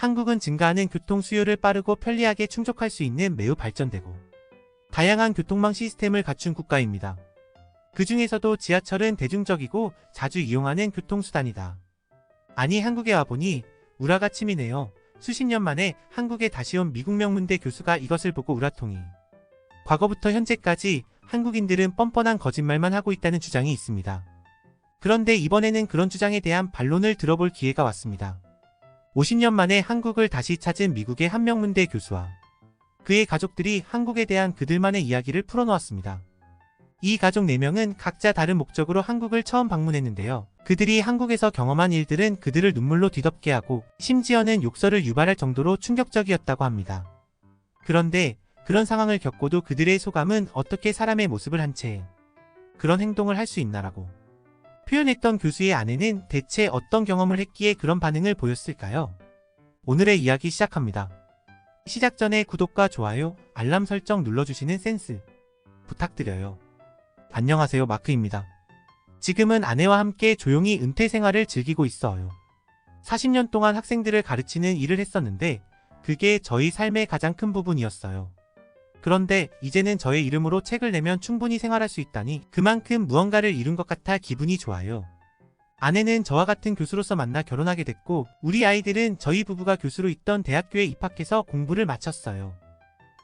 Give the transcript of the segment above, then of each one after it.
한국은 증가하는 교통 수요를 빠르고 편리하게 충족할 수 있는 매우 발전되고 다양한 교통망 시스템을 갖춘 국가입니다. 그 중에서도 지하철은 대중적이고 자주 이용하는 교통수단이다. 아니 한국에 와보니 우라가 치미네요. 수십 년 만에 한국에 다시 온 미국 명문대 교수가 이것을 보고 우라통이. 과거부터 현재까지 한국인들은 뻔뻔한 거짓말만 하고 있다는 주장이 있습니다. 그런데 이번에는 그런 주장에 대한 반론을 들어볼 기회가 왔습니다. 50년 만에 한국을 다시 찾은 미국의 한 명문대 교수와 그의 가족들이 한국에 대한 그들만의 이야기를 풀어놓았습니다. 이 가족 4명은 각자 다른 목적으로 한국을 처음 방문했는데요. 그들이 한국에서 경험한 일들은 그들을 눈물로 뒤덮게 하고 심지어는 욕설을 유발할 정도로 충격적이었다고 합니다. 그런데 그런 상황을 겪고도 그들의 소감은 어떻게 사람의 모습을 한 채 그런 행동을 할 수 있나라고 표현했던 교수의 아내는 대체 어떤 경험을 했기에 그런 반응을 보였을까요? 오늘의 이야기 시작합니다. 시작 전에 구독과 좋아요, 알람 설정 눌러주시는 센스 부탁드려요. 안녕하세요, 마크입니다. 지금은 아내와 함께 조용히 은퇴 생활을 즐기고 있어요. 40년 동안 학생들을 가르치는 일을 했었는데 그게 저희 삶의 가장 큰 부분이었어요. 그런데 이제는 저의 이름으로 책을 내면 충분히 생활할 수 있다니 그만큼 무언가를 이룬 것 같아 기분이 좋아요. 아내는 저와 같은 교수로서 만나 결혼하게 됐고 우리 아이들은 저희 부부가 교수로 있던 대학교에 입학해서 공부를 마쳤어요.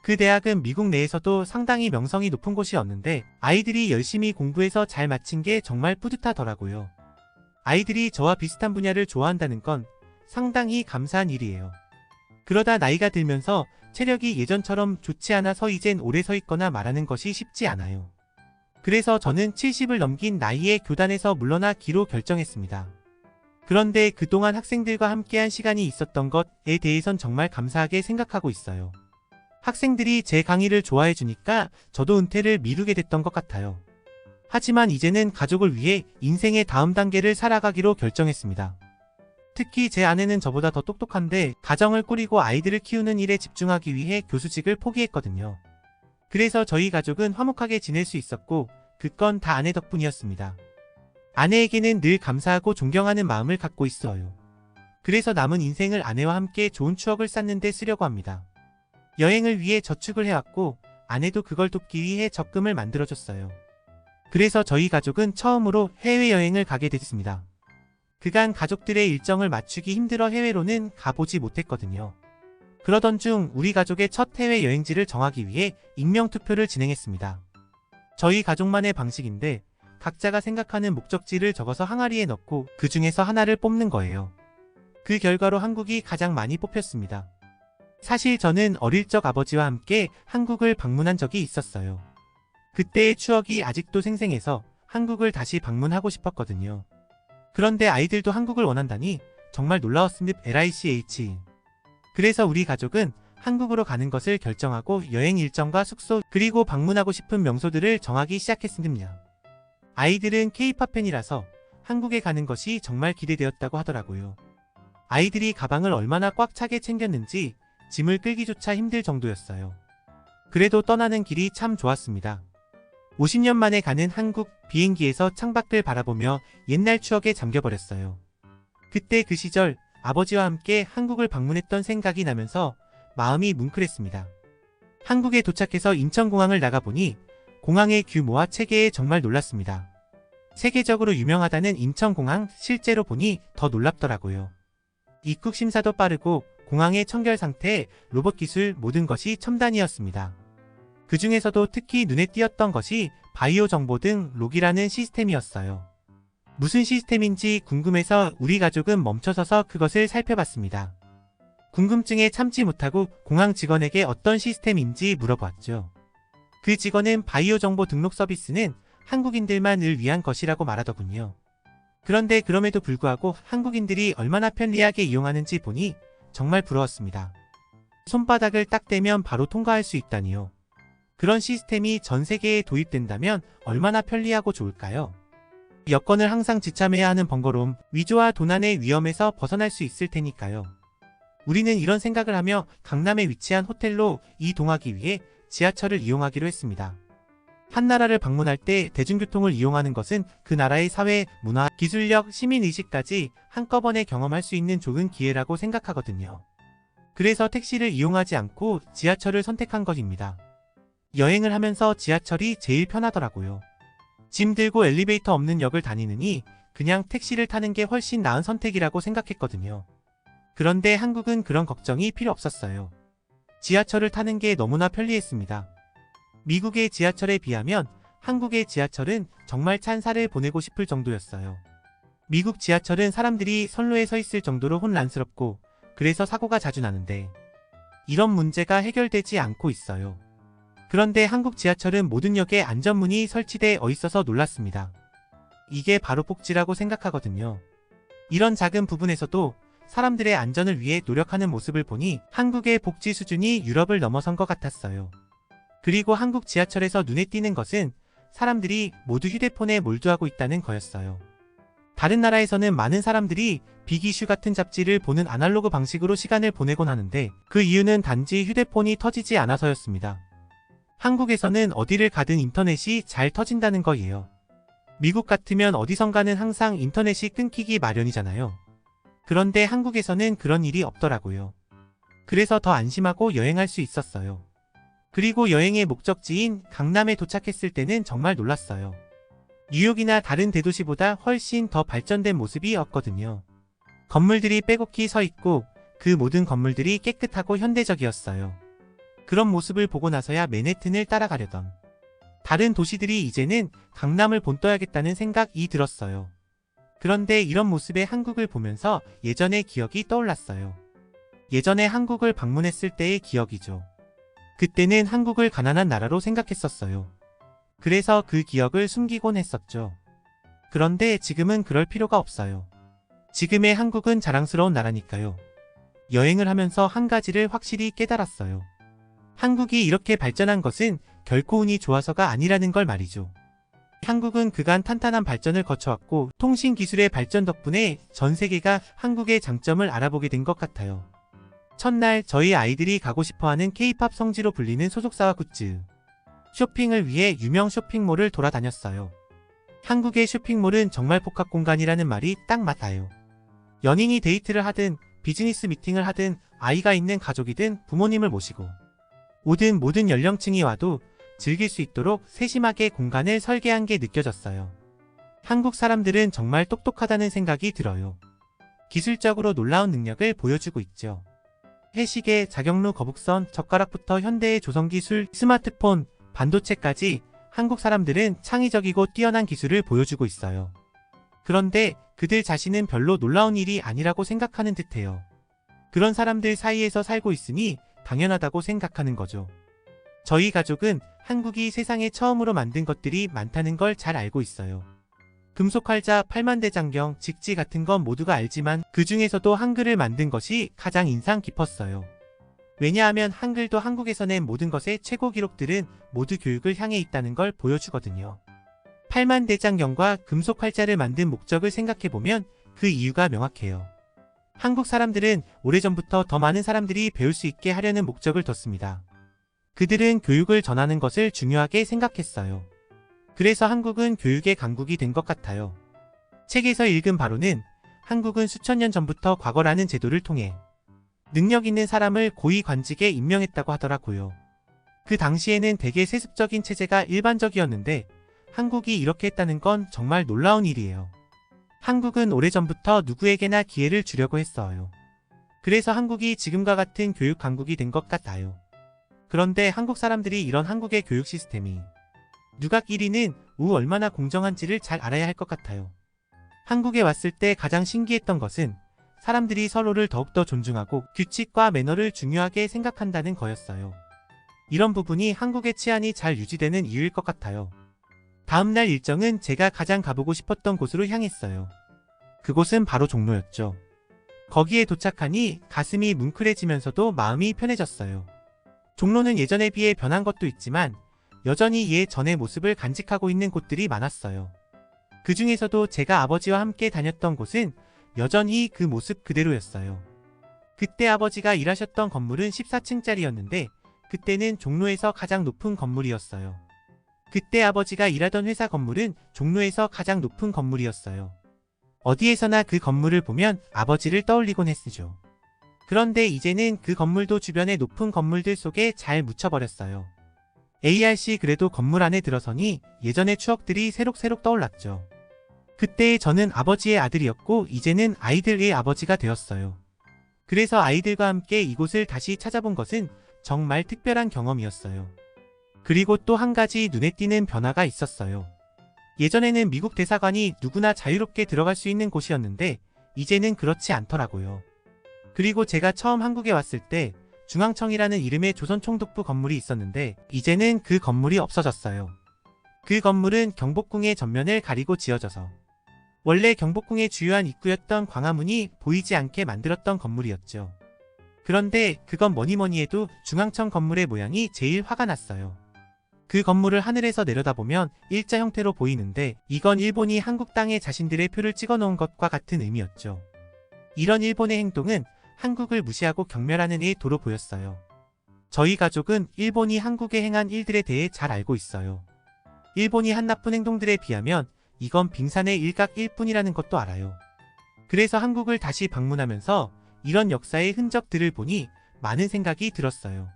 그 대학은 미국 내에서도 상당히 명성이 높은 곳이었는데 아이들이 열심히 공부해서 잘 마친 게 정말 뿌듯하더라고요. 아이들이 저와 비슷한 분야를 좋아한다는 건 상당히 감사한 일이에요. 그러다 나이가 들면서 체력이 예전처럼 좋지 않아서 이젠 오래 서 있거나 말하는 것이 쉽지 않아요. 그래서 저는 70을 넘긴 나이에 교단에서 물러나기로 결정했습니다. 그런데 그동안 학생들과 함께한 시간이 있었던 것에 대해선 정말 감사하게 생각하고 있어요. 학생들이 제 강의를 좋아해 주니까 저도 은퇴를 미루게 됐던 것 같아요. 하지만 이제는 가족을 위해 인생의 다음 단계를 살아가기로 결정했습니다. 특히 제 아내는 저보다 더 똑똑한데 가정을 꾸리고 아이들을 키우는 일에 집중하기 위해 교수직을 포기했거든요. 그래서 저희 가족은 화목하게 지낼 수 있었고 그건 다 아내 덕분이었습니다. 아내에게는 늘 감사하고 존경하는 마음을 갖고 있어요. 그래서 남은 인생을 아내와 함께 좋은 추억을 쌓는 데 쓰려고 합니다. 여행을 위해 저축을 해왔고 아내도 그걸 돕기 위해 적금을 만들어줬어요. 그래서 저희 가족은 처음으로 해외여행을 가게 됐습니다. 그간 가족들의 일정을 맞추기 힘들어 해외로는 가보지 못했거든요. 그러던 중 우리 가족의 첫 해외여행지를 정하기 위해 익명투표를 진행했습니다. 저희 가족만의 방식인데 각자가 생각하는 목적지를 적어서 항아리에 넣고 그 중에서 하나를 뽑는 거예요. 그 결과로 한국이 가장 많이 뽑혔습니다. 사실 저는 어릴 적 아버지와 함께 한국을 방문한 적이 있었어요. 그때의 추억이 아직도 생생해서 한국을 다시 방문하고 싶었거든요. 그런데 아이들도 한국을 원한다니 정말 놀라웠습니다. LICH. 그래서 우리 가족은 한국으로 가는 것을 결정하고 여행 일정과 숙소 그리고 방문하고 싶은 명소들을 정하기 시작했습니다. 아이들은 K-팝 팬이라서 한국에 가는 것이 정말 기대되었다고 하더라고요. 아이들이 가방을 얼마나 꽉 차게 챙겼는지 짐을 끌기조차 힘들 정도였어요. 그래도 떠나는 길이 참 좋았습니다. 50년 만에 가는 한국 비행기에서 창밖을 바라보며 옛날 추억에 잠겨버렸어요. 그때 그 시절 아버지와 함께 한국을 방문했던 생각이 나면서 마음이 뭉클했습니다. 한국에 도착해서 인천공항을 나가보니 공항의 규모와 체계에 정말 놀랐습니다. 세계적으로 유명하다는 인천공항 실제로 보니 더 놀랍더라고요. 입국 심사도 빠르고 공항의 청결 상태, 로봇 기술 모든 것이 첨단이었습니다. 그 중에서도 특히 눈에 띄었던 것이 바이오 정보 등 록이라는 시스템이었어요. 무슨 시스템인지 궁금해서 우리 가족은 멈춰서서 그것을 살펴봤습니다. 궁금증에 참지 못하고 공항 직원에게 어떤 시스템인지 물어보았죠. 그 직원은 바이오 정보 등록 서비스는 한국인들만을 위한 것이라고 말하더군요. 그런데 그럼에도 불구하고 한국인들이 얼마나 편리하게 이용하는지 보니 정말 부러웠습니다. 손바닥을 딱 대면 바로 통과할 수 있다니요. 그런 시스템이 전 세계에 도입된다면 얼마나 편리하고 좋을까요? 여권을 항상 지참해야 하는 번거로움, 위조와 도난의 위험에서 벗어날 수 있을 테니까요. 우리는 이런 생각을 하며 강남에 위치한 호텔로 이동하기 위해 지하철을 이용하기로 했습니다. 한 나라를 방문할 때 대중교통을 이용하는 것은 그 나라의 사회, 문화, 기술력, 시민의식까지 한꺼번에 경험할 수 있는 좋은 기회라고 생각하거든요. 그래서 택시를 이용하지 않고 지하철을 선택한 것입니다. 여행을 하면서 지하철이 제일 편하더라고요. 짐 들고 엘리베이터 없는 역을 다니느니 그냥 택시를 타는 게 훨씬 나은 선택이라고 생각했거든요. 그런데 한국은 그런 걱정이 필요 없었어요. 지하철을 타는 게 너무나 편리했습니다. 미국의 지하철에 비하면 한국의 지하철은 정말 찬사를 보내고 싶을 정도였어요. 미국 지하철은 사람들이 선로에 서 있을 정도로 혼란스럽고 그래서 사고가 자주 나는데 이런 문제가 해결되지 않고 있어요. 그런데 한국 지하철은 모든 역에 안전문이 설치되어 있어서 놀랐습니다. 이게 바로 복지라고 생각하거든요. 이런 작은 부분에서도 사람들의 안전을 위해 노력하는 모습을 보니 한국의 복지 수준이 유럽을 넘어선 것 같았어요. 그리고 한국 지하철에서 눈에 띄는 것은 사람들이 모두 휴대폰에 몰두하고 있다는 거였어요. 다른 나라에서는 많은 사람들이 빅이슈 같은 잡지를 보는 아날로그 방식으로 시간을 보내곤 하는데 그 이유는 단지 휴대폰이 터지지 않아서였습니다. 한국에서는 어디를 가든 인터넷이 잘 터진다는 거예요. 미국 같으면 어디선가는 항상 인터넷이 끊기기 마련이잖아요. 그런데 한국에서는 그런 일이 없더라고요. 그래서 더 안심하고 여행할 수 있었어요. 그리고 여행의 목적지인 강남에 도착했을 때는 정말 놀랐어요. 뉴욕이나 다른 대도시보다 훨씬 더 발전된 모습이었거든요. 건물들이 빼곡히 서 있고 그 모든 건물들이 깨끗하고 현대적이었어요. 그런 모습을 보고 나서야 맨해튼을 따라가려던 다른 도시들이 이제는 강남을 본떠야겠다는 생각이 들었어요. 그런데 이런 모습의 한국을 보면서 예전의 기억이 떠올랐어요. 예전에 한국을 방문했을 때의 기억이죠. 그때는 한국을 가난한 나라로 생각했었어요. 그래서 그 기억을 숨기곤 했었죠. 그런데 지금은 그럴 필요가 없어요. 지금의 한국은 자랑스러운 나라니까요. 여행을 하면서 한 가지를 확실히 깨달았어요. 한국이 이렇게 발전한 것은 결코 운이 좋아서가 아니라는 걸 말이죠. 한국은 그간 탄탄한 발전을 거쳐왔고 통신기술의 발전 덕분에 전 세계가 한국의 장점을 알아보게 된 것 같아요. 첫날 저희 아이들이 가고 싶어하는 K-팝 성지로 불리는 소속사와 굿즈, 쇼핑을 위해 유명 쇼핑몰을 돌아다녔어요. 한국의 쇼핑몰은 정말 복합 공간이라는 말이 딱 맞아요. 연인이 데이트를 하든 비즈니스 미팅을 하든 아이가 있는 가족이든 부모님을 모시고 오든 모든 연령층이 와도 즐길 수 있도록 세심하게 공간을 설계한 게 느껴졌어요. 한국 사람들은 정말 똑똑하다는 생각이 들어요. 기술적으로 놀라운 능력을 보여주고 있죠. 해시계, 자격루, 거북선, 젓가락부터 현대의 조선기술, 스마트폰, 반도체까지 한국 사람들은 창의적이고 뛰어난 기술을 보여주고 있어요. 그런데 그들 자신은 별로 놀라운 일이 아니라고 생각하는 듯해요. 그런 사람들 사이에서 살고 있으니 당연하다고 생각하는 거죠. 저희 가족은 한국이 세상에 처음으로 만든 것들이 많다는 걸 잘 알고 있어요. 금속활자, 팔만대장경, 직지 같은 건 모두가 알지만 그 중에서도 한글을 만든 것이 가장 인상 깊었어요. 왜냐하면 한글도 한국에서 낸 모든 것의 최고 기록들은 모두 교육을 향해 있다는 걸 보여주거든요. 팔만대장경과 금속활자를 만든 목적을 생각해보면 그 이유가 명확해요. 한국 사람들은 오래전부터 더 많은 사람들이 배울 수 있게 하려는 목적을 뒀습니다. 그들은 교육을 전하는 것을 중요하게 생각했어요. 그래서 한국은 교육의 강국이 된 것 같아요. 책에서 읽은 바로는 한국은 수천 년 전부터 과거라는 제도를 통해 능력 있는 사람을 고위 관직에 임명했다고 하더라고요. 그 당시에는 되게 세습적인 체제가 일반적이었는데 한국이 이렇게 했다는 건 정말 놀라운 일이에요. 한국은 오래전부터 누구에게나 기회를 주려고 했어요. 그래서 한국이 지금과 같은 교육 강국이 된 것 같아요. 그런데 한국 사람들이 이런 한국의 교육 시스템이 누각 1위는 얼마나 공정한지를 잘 알아야 할 것 같아요. 한국에 왔을 때 가장 신기했던 것은 사람들이 서로를 더욱더 존중하고 규칙과 매너를 중요하게 생각한다는 거였어요. 이런 부분이 한국의 치안이 잘 유지되는 이유일 것 같아요. 다음날 일정은 제가 가장 가보고 싶었던 곳으로 향했어요. 그곳은 바로 종로였죠. 거기에 도착하니 가슴이 뭉클해지면서도 마음이 편해졌어요. 종로는 예전에 비해 변한 것도 있지만 여전히 예전의 모습을 간직하고 있는 곳들이 많았어요. 그 중에서도 제가 아버지와 함께 다녔던 곳은 여전히 그 모습 그대로였어요. 그때 아버지가 일하셨던 건물은 14층짜리였는데 그때는 종로에서 가장 높은 건물이었어요. 그때 아버지가 일하던 회사 건물은 종로에서 가장 높은 건물이었어요. 어디에서나 그 건물을 보면 아버지를 떠올리곤 했으죠. 그런데 이제는 그 건물도 주변의 높은 건물들 속에 잘 묻혀버렸어요. ARC 그래도 건물 안에 들어서니 예전의 추억들이 새록새록 떠올랐죠. 그때 저는 아버지의 아들이었고 이제는 아이들의 아버지가 되었어요. 그래서 아이들과 함께 이곳을 다시 찾아본 것은 정말 특별한 경험이었어요. 그리고 또 한 가지 눈에 띄는 변화가 있었어요. 예전에는 미국 대사관이 누구나 자유롭게 들어갈 수 있는 곳이었는데 이제는 그렇지 않더라고요. 그리고 제가 처음 한국에 왔을 때 중앙청이라는 이름의 조선총독부 건물이 있었는데 이제는 그 건물이 없어졌어요. 그 건물은 경복궁의 전면을 가리고 지어져서 원래 경복궁의 주요한 입구였던 광화문이 보이지 않게 만들었던 건물이었죠. 그런데 그건 뭐니뭐니 해도 중앙청 건물의 모양이 제일 화가 났어요. 그 건물을 하늘에서 내려다보면 일자 형태로 보이는데 이건 일본이 한국 땅에 자신들의 표를 찍어놓은 것과 같은 의미였죠. 이런 일본의 행동은 한국을 무시하고 경멸하는 의도로 보였어요. 저희 가족은 일본이 한국에 행한 일들에 대해 잘 알고 있어요. 일본이 한 나쁜 행동들에 비하면 이건 빙산의 일각일 뿐이라는 것도 알아요. 그래서 한국을 다시 방문하면서 이런 역사의 흔적들을 보니 많은 생각이 들었어요.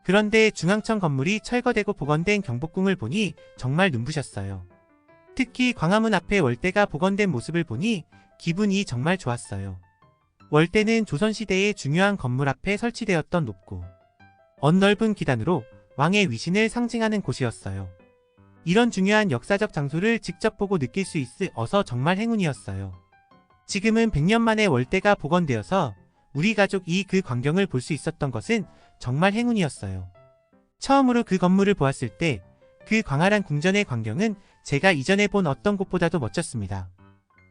그런데 중앙청 건물이 철거되고 복원된 경복궁을 보니 정말 눈부셨어요. 특히 광화문 앞에 월대가 복원된 모습을 보니 기분이 정말 좋았어요. 월대는 조선시대의 중요한 건물 앞에 설치되었던 높고 언넓은 기단으로 왕의 위신을 상징하는 곳이었어요. 이런 중요한 역사적 장소를 직접 보고 느낄 수 있어서 정말 행운이었어요. 지금은 100년 만에 월대가 복원되어서 우리 가족이 그 광경을 볼 수 있었던 것은 정말 행운이었어요. 처음으로 그 건물을 보았을 때 그 광활한 궁전의 광경은 제가 이전에 본 어떤 곳보다도 멋졌습니다.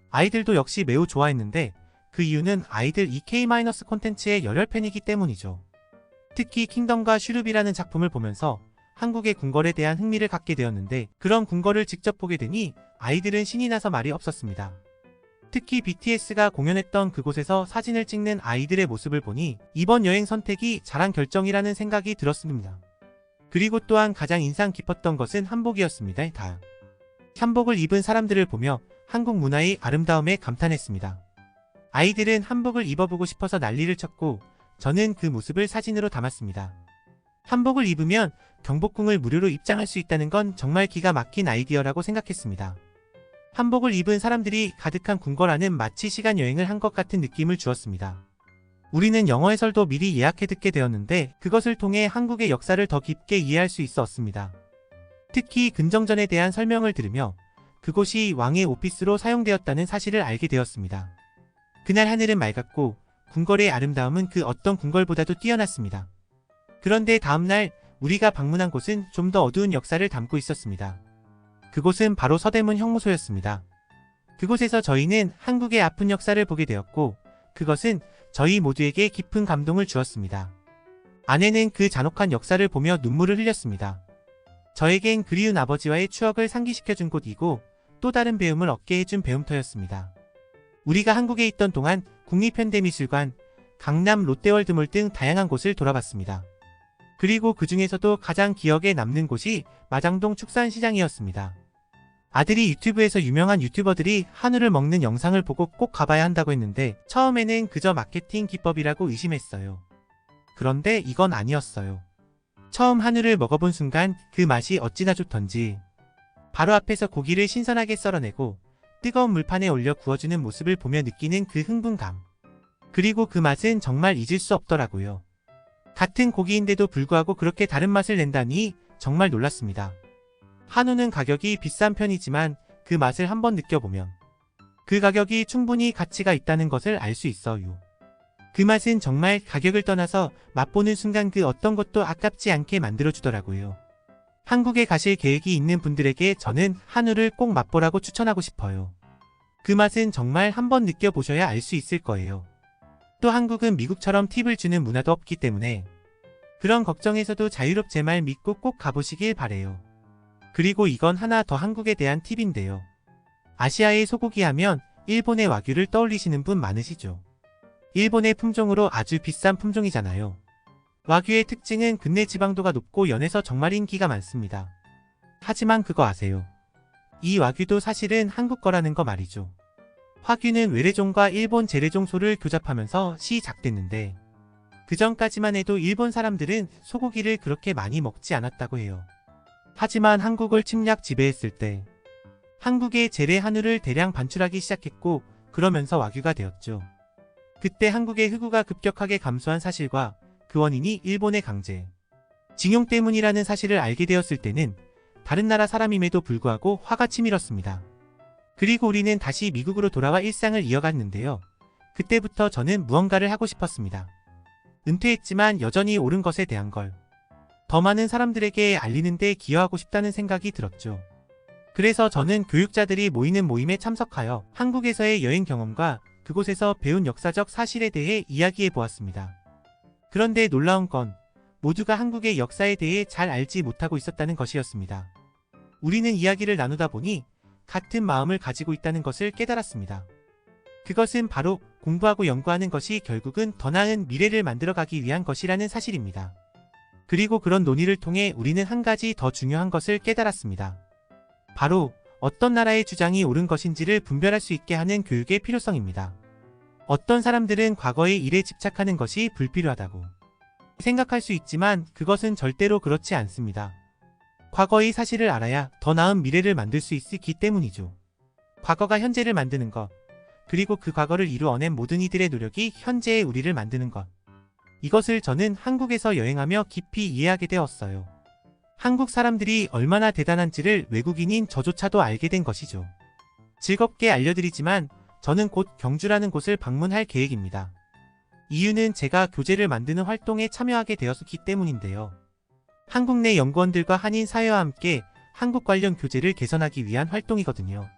아이들도 역시 매우 좋아했는데 그 이유는 아이들 EK- 콘텐츠의 열혈 팬이기 때문이죠. 특히 킹덤과 슈룹이라는 작품을 보면서 한국의 궁궐에 대한 흥미를 갖게 되었는데 그런 궁궐을 직접 보게 되니 아이들은 신이 나서 말이 없었습니다. 특히 BTS가 공연했던 그곳에서 사진을 찍는 아이들의 모습을 보니 이번 여행 선택이 잘한 결정이라는 생각이 들었습니다. 그리고 또한 가장 인상 깊었던 것은 한복이었습니다. 한복을 입은 사람들을 보며 한국 문화의 아름다움에 감탄했습니다. 아이들은 한복을 입어보고 싶어서 난리를 쳤고 저는 그 모습을 사진으로 담았습니다. 한복을 입으면 경복궁을 무료로 입장할 수 있다는 건 정말 기가 막힌 아이디어라고 생각했습니다. 한복을 입은 사람들이 가득한 궁궐 안은 마치 시간 여행을 한 것 같은 느낌을 주었습니다. 우리는 영어 해설도 미리 예약해 듣게 되었는데 그것을 통해 한국의 역사를 더 깊게 이해할 수 있었습니다. 특히 근정전에 대한 설명을 들으며 그곳이 왕의 오피스로 사용되었다는 사실을 알게 되었습니다. 그날 하늘은 맑았고 궁궐의 아름다움은 그 어떤 궁궐보다도 뛰어났습니다. 그런데 다음날 우리가 방문한 곳은 좀 더 어두운 역사를 담고 있었습니다. 그곳은 바로 서대문 형무소였습니다. 그곳에서 저희는 한국의 아픈 역사를 보게 되었고 그것은 저희 모두에게 깊은 감동을 주었습니다. 아내는 그 잔혹한 역사를 보며 눈물을 흘렸습니다. 저에겐 그리운 아버지와의 추억을 상기시켜준 곳이고 또 다른 배움을 얻게 해준 배움터였습니다. 우리가 한국에 있던 동안 국립현대미술관, 강남 롯데월드몰 등 다양한 곳을 돌아봤습니다. 그리고 그 중에서도 가장 기억에 남는 곳이 마장동 축산시장이었습니다. 아들이 유튜브에서 유명한 유튜버들이 한우를 먹는 영상을 보고 꼭 가봐야 한다고 했는데 처음에는 그저 마케팅 기법이라고 의심했어요. 그런데 이건 아니었어요. 처음 한우를 먹어본 순간 그 맛이 어찌나 좋던지 바로 앞에서 고기를 신선하게 썰어내고 뜨거운 물판에 올려 구워주는 모습을 보며 느끼는 그 흥분감. 그리고 그 맛은 정말 잊을 수 없더라고요. 같은 고기인데도 불구하고 그렇게 다른 맛을 낸다니 정말 놀랐습니다. 한우는 가격이 비싼 편이지만 그 맛을 한번 느껴보면 그 가격이 충분히 가치가 있다는 것을 알 수 있어요. 그 맛은 정말 가격을 떠나서 맛보는 순간 그 어떤 것도 아깝지 않게 만들어주더라고요. 한국에 가실 계획이 있는 분들에게 저는 한우를 꼭 맛보라고 추천하고 싶어요. 그 맛은 정말 한번 느껴보셔야 알 수 있을 거예요. 또 한국은 미국처럼 팁을 주는 문화도 없기 때문에 그런 걱정에서도 자유롭 제 말 믿고 꼭 가보시길 바래요. 그리고 이건 하나 더 한국에 대한 팁인데요. 아시아의 소고기 하면 일본의 와규를 떠올리시는 분 많으시죠. 일본의 품종으로 아주 비싼 품종이잖아요. 와규의 특징은 근내 지방도가 높고 연해서 정말 인기가 많습니다. 하지만 그거 아세요? 이 와규도 사실은 한국 거라는 거 말이죠. 화규는 외래종과 일본 재래종 소를 교잡하면서 시작됐는데 그전까지만 해도 일본 사람들은 소고기를 그렇게 많이 먹지 않았다고 해요. 하지만 한국을 침략 지배했을 때 한국의 재래 한우를 대량 반출하기 시작했고 그러면서 와규가 되었죠. 그때 한국의 흑우가 급격하게 감소한 사실과 그 원인이 일본의 강제 징용 때문이라는 사실을 알게 되었을 때는 다른 나라 사람임에도 불구하고 화가 치밀었습니다. 그리고 우리는 다시 미국으로 돌아와 일상을 이어갔는데요. 그때부터 저는 무언가를 하고 싶었습니다. 은퇴했지만 여전히 옳은 것에 대한 걸 더 많은 사람들에게 알리는 데 기여하고 싶다는 생각이 들었죠. 그래서 저는 교육자들이 모이는 모임에 참석하여 한국에서의 여행 경험과 그곳에서 배운 역사적 사실에 대해 이야기해 보았습니다. 그런데 놀라운 건 모두가 한국의 역사에 대해 잘 알지 못하고 있었다는 것이었습니다. 우리는 이야기를 나누다 보니 같은 마음을 가지고 있다는 것을 깨달았습니다. 그것은 바로 공부하고 연구하는 것이 결국은 더 나은 미래를 만들어가기 위한 것이라는 사실입니다. 그리고 그런 논의를 통해 우리는 한 가지 더 중요한 것을 깨달았습니다. 바로 어떤 나라의 주장이 옳은 것인지를 분별할 수 있게 하는 교육의 필요성입니다. 어떤 사람들은 과거의 일에 집착하는 것이 불필요하다고 생각할 수 있지만 그것은 절대로 그렇지 않습니다. 과거의 사실을 알아야 더 나은 미래를 만들 수 있기 때문이죠. 과거가 현재를 만드는 것, 그리고 그 과거를 이루어낸 모든 이들의 노력이 현재의 우리를 만드는 것. 이것을 저는 한국에서 여행하며 깊이 이해하게 되었어요. 한국 사람들이 얼마나 대단한지를 외국인인 저조차도 알게 된 것이죠. 즐겁게 알려드리지만 저는 곧 경주라는 곳을 방문할 계획입니다. 이유는 제가 교재를 만드는 활동에 참여하게 되었기 때문인데요. 한국 내 연구원들과 한인 사회와 함께 한국 관련 교재를 개선하기 위한 활동이거든요.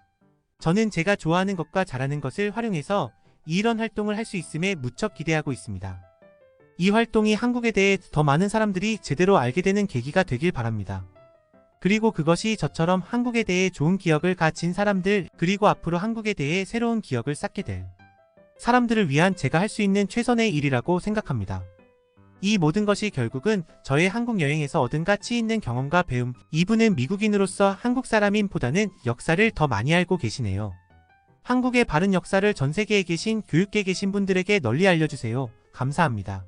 저는 제가 좋아하는 것과 잘하는 것을 활용해서 이런 활동을 할 수 있음에 무척 기대하고 있습니다. 이 활동이 한국에 대해 더 많은 사람들이 제대로 알게 되는 계기가 되길 바랍니다. 그리고 그것이 저처럼 한국에 대해 좋은 기억을 가진 사람들, 그리고 앞으로 한국에 대해 새로운 기억을 쌓게 될 사람들을 위한 제가 할 수 있는 최선의 일이라고 생각합니다. 이 모든 것이 결국은 저의 한국 여행에서 얻은 가치 있는 경험과 배움. 이분은 미국인으로서 한국 사람인 보다는 역사를 더 많이 알고 계시네요. 한국의 바른 역사를 전 세계에 계신 교육계에 계신 분들에게 널리 알려주세요. 감사합니다.